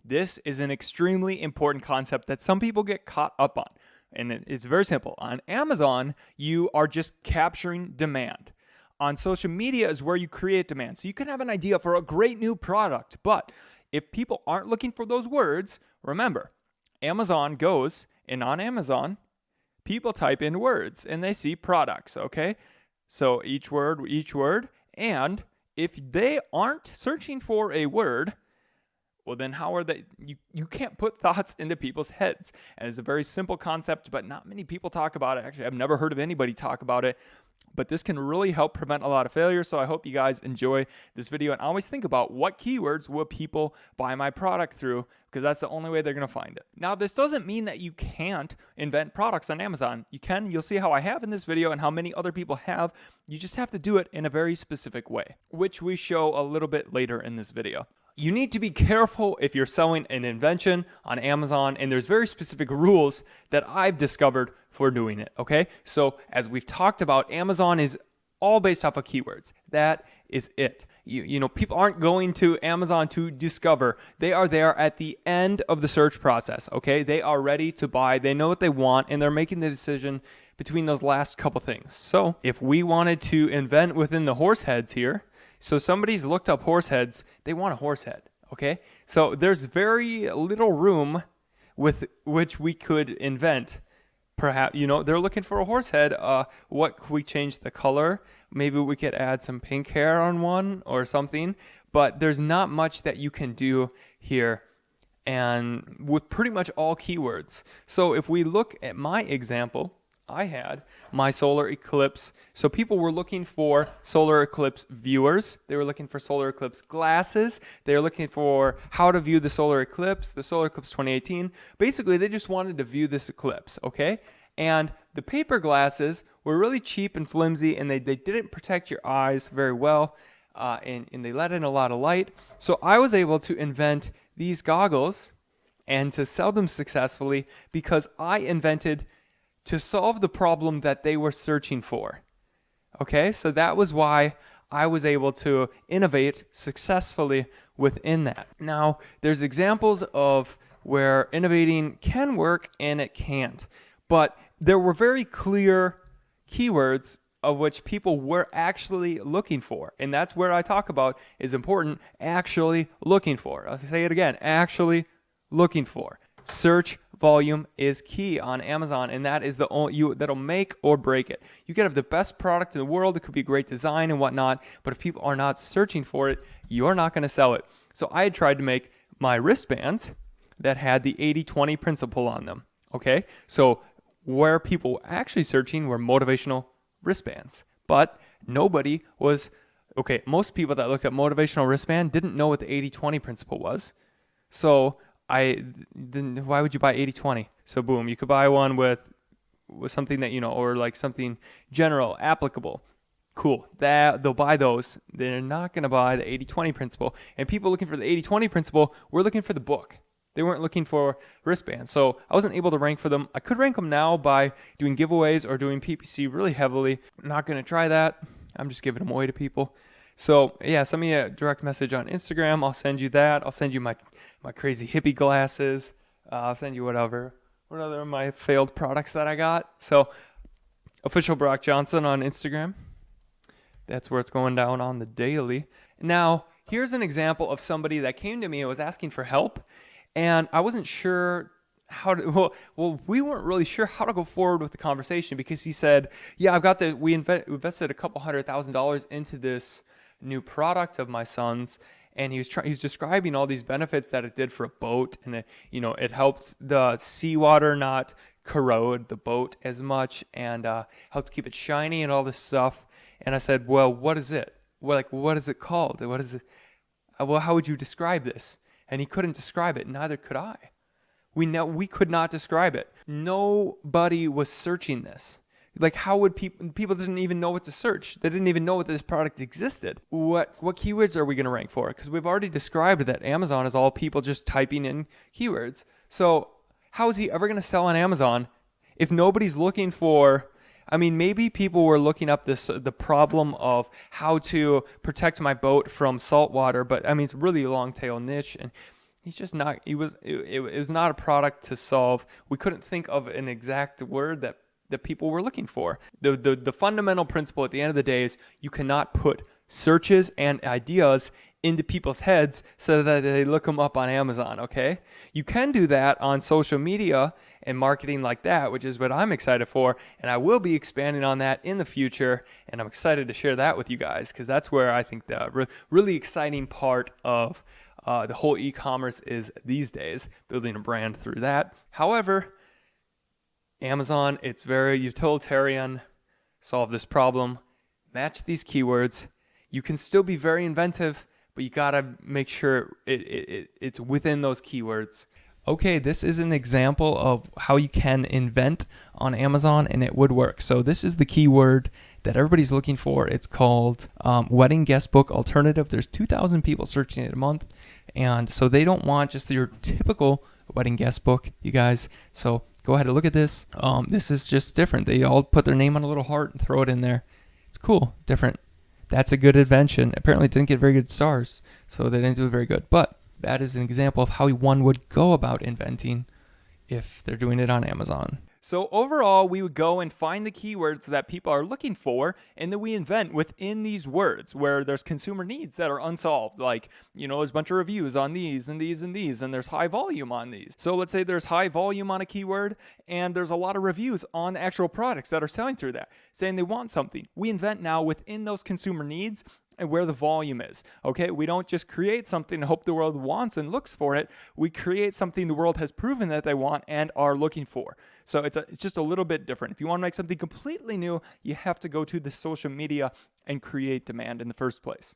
This is an extremely important concept that some people get caught up on. And it's very simple. On Amazon, you are just capturing demand. On social media is where you create demand. So you can have an idea for a great new product, but if people aren't looking for those words, remember, Amazon goes, and on Amazon, people type in words and they see products, okay? So each word, and if they aren't searching for a word, well, then how are they? You can't put thoughts into people's heads. And it's a very simple concept, but not many people talk about it. Actually, I've never heard of anybody talk about it. But this can really help prevent a lot of failure. So I hope you guys enjoy this video. And always think about what keywords will people buy my product through, because that's the only way they're going to find it. Now, this doesn't mean that you can't invent products on Amazon. You can. You'll see how I have in this video and how many other people have. You just have to do it in a very specific way, which we show a little bit later in this video. You need to be careful if you're selling an invention on Amazon, and there's very specific rules that I've discovered for doing it, okay? So as we've talked about, Amazon is all based off of keywords. That is it. You know, people aren't going to Amazon to discover. They are there at the end of the search process, okay? They are ready to buy. They know what they want, and they're making the decision between those last couple things. So if we wanted to invent within the horse heads here, so somebody's looked up horse heads, they want a horse head, okay? So there's very little room with which we could invent. Perhaps, you know, they're looking for a horse head. What could we change the color? Maybe we could add some pink hair on one or something, but there's not much that you can do here, and with pretty much all keywords. So if we look at my example, I had my solar eclipse. So people were looking for solar eclipse viewers. They were looking for solar eclipse glasses. They were looking for how to view the solar eclipse 2018. Basically, they just wanted to view this eclipse, okay? And the paper glasses were really cheap and flimsy, and they didn't protect your eyes very well, and they let in a lot of light. So I was able to invent these goggles and to sell them successfully because I invented to solve the problem that they were searching for. Okay, so that was why I was able to innovate successfully within that. Now, there's examples of where innovating can work and it can't, but there were very clear keywords of which people were actually looking for. And that's where I talk about is important, actually looking for. I'll say it again, actually looking for. Search volume is key on Amazon, and that is that'll make or break it. You can have the best product in the world. It could be great design and whatnot, but if people are not searching for it, you're not going to sell it. So I had tried to make my wristbands that had the 80-20 principle on them. Okay, so where people were actually searching were motivational wristbands, but nobody was. Okay, most people that looked at motivational wristband didn't know what the 80-20 principle was. So then why would you buy 80-20? So boom, you could buy one with something that, you know, or like something general, applicable. Cool. That they'll buy those. They're not going to buy the 80-20 principle. And people looking for the 80-20 principle were looking for the book. They weren't looking for wristbands. So I wasn't able to rank for them. I could rank them now by doing giveaways or doing PPC really heavily. I'm not going to try that. I'm just giving them away to people. So yeah, send me a direct message on Instagram. I'll send you that. I'll send you my crazy hippie glasses. I'll send you whatever. What other of my failed products that I got? So official Brock Johnson on Instagram. That's where it's going down on the daily. Now, here's an example of somebody that came to me and was asking for help. And I wasn't sure how to, we weren't really sure how to go forward with the conversation, because he said, yeah, we invested a couple $100,000 into this new product of my son's, and he was describing all these benefits that it did for a boat, and it helped the seawater not corrode the boat as much, and helped keep it shiny and all this stuff. And I said, well, what is it? Well, like, what is it called? What is it? Well, how would you describe this? And he couldn't describe it. Neither could I. We could not describe it. Nobody was searching this. Like, how would people didn't even know what to search. They didn't even know that this product existed. What keywords are we going to rank for? Because we've already described that Amazon is all people just typing in keywords. So how is he ever going to sell on Amazon if nobody's looking for, I mean, maybe people were looking up the problem of how to protect my boat from salt water, but I mean, it's really a long tail niche, and He's just not. It was not a product to solve. We couldn't think of an exact word that people were looking for. The fundamental principle at the end of the day is you cannot put searches and ideas into people's heads so that they look them up on Amazon, okay? You can do that on social media and marketing like that, which is what I'm excited for, and I will be expanding on that in the future, and I'm excited to share that with you guys because that's where I think the really exciting part of the whole e-commerce is these days, building a brand through that. However, Amazon, it's very utilitarian. Solve this problem, match these keywords. You can still be very inventive, but you gotta make sure it's within those keywords. Okay, this is an example of how you can invent on Amazon and it would work. So this is the keyword that everybody's looking for. It's called wedding guest book alternative. There's 2,000 people searching it a month. And so they don't want just your typical wedding guest book, you guys. So go ahead and look at this. This is just different. They all put their name on a little heart and throw it in there. It's cool, different. That's a good invention. Apparently it didn't get very good stars, so they didn't do it very good. But that is an example of how one would go about inventing if they're doing it on Amazon. So overall, we would go and find the keywords that people are looking for, and then we invent within these words where there's consumer needs that are unsolved. Like, there's a bunch of reviews on these and these and these, and there's high volume on these. So let's say there's high volume on a keyword, and there's a lot of reviews on actual products that are selling through that, saying they want something. We invent now within those consumer needs and where the volume is. Okay, we don't just create something and hope the world wants and looks for it. We create something the world has proven that they want and are looking for. So it's just a little bit different. If you want to make something completely new, you have to go to the social media and create demand in the first place.